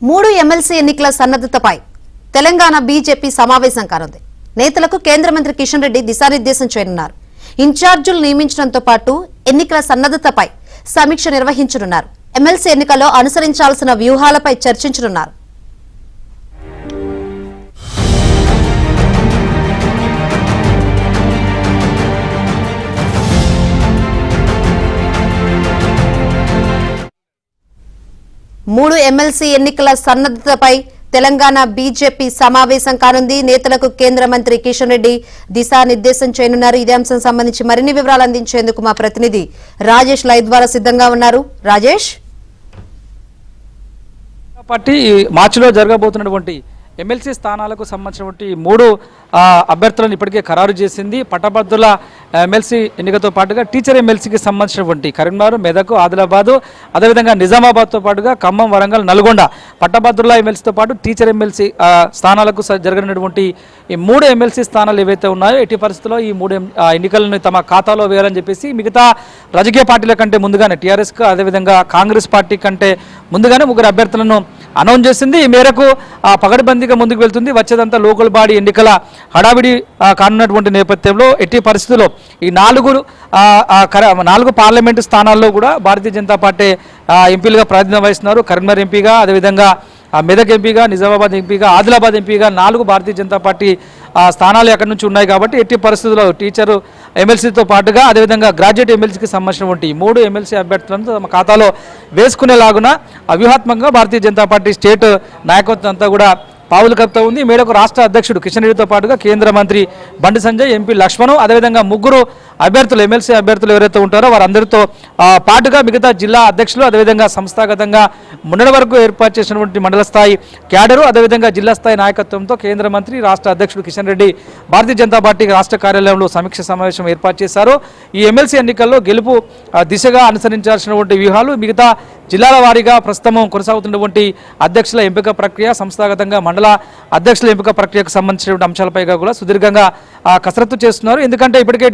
మూడు ఎమ్మెల్సీ ఎన్నికల సన్నద్ధతపై తెలంగాణ బీజేపీ సమావేశం కానుంది. నేతలకు కేంద్ర మంత్రి కిషన్ రెడ్డి దిశానిర్దేశం చేయనున్నారు. ఇన్ఛార్జీలు నియమించడంతో పాటు ఎన్నికల సన్నద్ధతపై సమీక్ష నిర్వహించనున్నారు. ఎమ్మెల్సీ ఎన్నికల్లో అనుసరించాల్సిన వ్యూహాలపై చర్చించనున్నారు. మూడు ఎమ్మెల్సీ ఎన్నికల సన్నద్ధతపై తెలంగాణ బీజేపీ సమావేశం కానుంది. నేతలకు కేంద్ర మంత్రి కిషన్ రెడ్డి దిశానిర్దేశం చేయనున్నారు. ఇదే అంశం సంబంధించి మరిన్ని వివరాలు అందించేందుకు మా ప్రతినిధి రాజేష్ లైవ్ ద్వారా సిద్ధంగా ఉన్నారు. రాజేష్, పార్టీ మార్చిలో జరగబోతున్నటువంటి ఎమ్మెల్సీ స్థానాలకు సంబంధించినటువంటి మూడు అభ్యర్థులను ఇప్పటికే ఖరారు చేసింది. పట్టభద్రుల ఎమ్మెల్సీ ఎన్నికతో పాటుగా టీచర్ ఎమ్మెల్సీకి సంబంధించినటువంటి కరీంనగర్, మెదక్, ఆదిలాబాద్, అదేవిధంగా నిజామాబాద్తో పాటుగా ఖమ్మం, వరంగల్, నల్గొండ పట్టభద్రుల ఎమ్మెల్సీతో పాటు టీచర్ ఎమ్మెల్సీ స్థానాలకు జరగనటువంటి ఈ మూడు ఎమ్మెల్సీ స్థానాలు ఏవైతే ఉన్నాయో ఎట్టి పరిస్థితుల్లో ఈ మూడు ఎన్నికలను తమ ఖాతాలో వేయాలని చెప్పేసి మిగతా రాజకీయ పార్టీల కంటే ముందుగానే టీఆర్ఎస్కు అదేవిధంగా కాంగ్రెస్ పార్టీ కంటే ముందుగానే ముగ్గురు అభ్యర్థులను అనౌన్స్ చేసింది. ఈ మేరకు పగడబందీగా ముందుకు వెళ్తుంది. వచ్చేదంతా లోకల్ బాడీ ఎన్నికల హడావిడి కానున్నటువంటి నేపథ్యంలో ఎట్టి పరిస్థితుల్లో ఈ నాలుగు పార్లమెంటు స్థానాల్లో కూడా భారతీయ జనతా పార్టీ ఎంపీలుగా ప్రాతినిధ్యం వహిస్తున్నారు. కరీంనగర్ ఎంపీగా, అదేవిధంగా మెదక్ ఎంపీగా, నిజామాబాద్ ఎంపీగా, ఆదిలాబాద్ ఎంపీగా 4 భారతీయ జనతా పార్టీ స్థానాలు ఎక్కడి నుంచి ఉన్నాయి. కాబట్టి ఎట్టి పరిస్థితుల్లో టీచరు ఎమ్మెల్సీతో పాటుగా అదేవిధంగా గ్రాడ్యుయేట్ ఎమ్మెల్సీకి సంబంధించినటువంటి 3 ఎమ్మెల్సీ అభ్యర్థులను తమ ఖాతాలో వేసుకునేలాగున వ్యూహాత్మకంగా భారతీయ జనతా పార్టీ స్టేట్ నాయకత్వం అంతా కూడా పావులు కలుపుతూ ఉంది. ఈ మేరకు రాష్ట్ర అధ్యక్షుడు కిషన్ రెడ్డితో పాటుగా కేంద్ర మంత్రి బండి సంజయ్, ఎంపీ లక్ష్మణ్, అదేవిధంగా ముగ్గురు అభ్యర్థులు ఎమ్మెల్సీ అభ్యర్థులు ఎవరైతే ఉంటారో వారందరితో పాటుగా మిగతా జిల్లా అధ్యక్షులు, అదేవిధంగా సంస్థాగతంగా మొన్నటి వరకు ఏర్పాటు చేసినటువంటి మండల స్థాయి క్యాడరు, అదేవిధంగా జిల్లా స్థాయి నాయకత్వంతో కేంద్ర మంత్రి రాష్ట్ర అధ్యక్షుడు కిషన్ రెడ్డి భారతీయ జనతా పార్టీ రాష్ట్ర కార్యాలయంలో సమీక్ష సమావేశం ఏర్పాటు చేశారు. ఈ ఎమ్మెల్సీ ఎన్నికల్లో గెలుపు దిశగా అనుసరించాల్సినటువంటి వ్యూహాలు, మిగతా జిల్లాల వారీగా ప్రస్తుతం కొనసాగుతున్నటువంటి అధ్యక్షుల ఎంపిక ప్రక్రియ, సంస్థాగతంగా మండల అధ్యక్షుల ఎంపిక ప్రక్రియకు సంబంధించినటువంటి అంశాలపై కూడా సుదీర్ఘంగా కసరత్తు చేస్తున్నారు. ఎందుకంటే ఇప్పటికే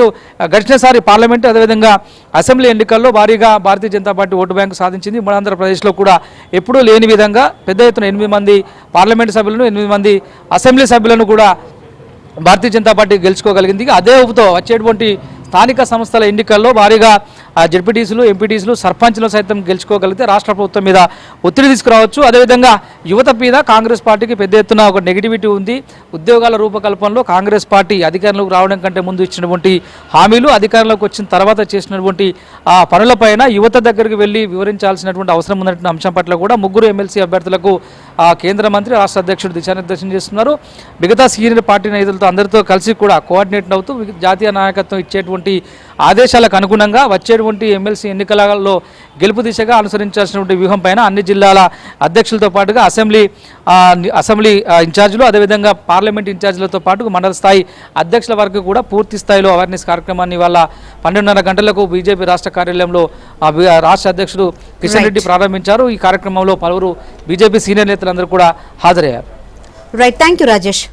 గడిచినసారి పార్లమెంటు అదేవిధంగా అసెంబ్లీ ఎన్నికల్లో భారీగా Bharatiya Janata party vote bank సాధించింది. ఆంధ్రప్రదేశ్లో కూడా ఎప్పుడూ లేని విధంగా పెద్ద ఎత్తున 8 మంది పార్లమెంటు సభ్యులను, 8 మంది అసెంబ్లీ సభ్యులను కూడా భారతీయ జనతా పార్టీ గెలుచుకోగలిగింది. అదే ఊపుతో వచ్చేటువంటి స్థానిక సంస్థల ఎన్నికల్లో భారీగా జెడ్పీటీసీలు, ఎంపీటీసీలు, సర్పంచ్లు సైతం గెలుచుకోగలిగితే రాష్ట్ర ప్రభుత్వం మీద ఒత్తిడి తీసుకురావచ్చు. అదేవిధంగా యువత మీద కాంగ్రెస్ పార్టీకి పెద్ద ఎత్తున ఒక నెగిటివిటీ ఉంది. ఉద్యోగాల రూపకల్పనలో కాంగ్రెస్ పార్టీ అధికారంలోకి రావడం కంటే ముందు ఇచ్చినటువంటి హామీలు, అధికారంలోకి వచ్చిన తర్వాత చేసినటువంటి పనులపైన యువత దగ్గరికి వెళ్ళి వివరించాల్సినటువంటి అవసరం ఉన్నటువంటి అంశం పట్ల కూడా ముగ్గురు ఎమ్మెల్సీ అభ్యర్థులకు కేంద్ర మంత్రి, రాష్ట్ర అధ్యక్షుడు దిశానిర్దేశం చేస్తున్నారు. మిగతా సీనియర్ పార్టీ నేతలతో అందరితో కలిసి కూడా కోఆర్డినేట్ అవుతూ జాతీయ నాయకత్వం ఇచ్చేటువంటి ఆదేశాలకు అనుగుణంగా వచ్చేటువంటి ఎమ్మెల్సీ ఎన్నికలలో గెలుపు దిశగా అనుసరించాల్సినటువంటి వ్యూహం పైన అన్ని జిల్లాల అధ్యక్షులతో పాటుగా అసెంబ్లీ ఇన్ఛార్జీలు, అదేవిధంగా పార్లమెంట్ ఇన్ఛార్జీలతో పాటు మండల స్థాయి అధ్యక్షుల వరకు కూడా పూర్తి స్థాయిలో అవేర్నెస్ కార్యక్రమాన్ని ఇవాళ 12:30 గంటలకు బీజేపీ రాష్ట్ర కార్యాలయంలో రాష్ట్ర అధ్యక్షుడు కిషన్ రెడ్డి ప్రారంభించారు. ఈ కార్యక్రమంలో పలువురు బీజేపీ సీనియర్ నేతలందరూ కూడా హాజరయ్యారు. Right, thank you Rajesh.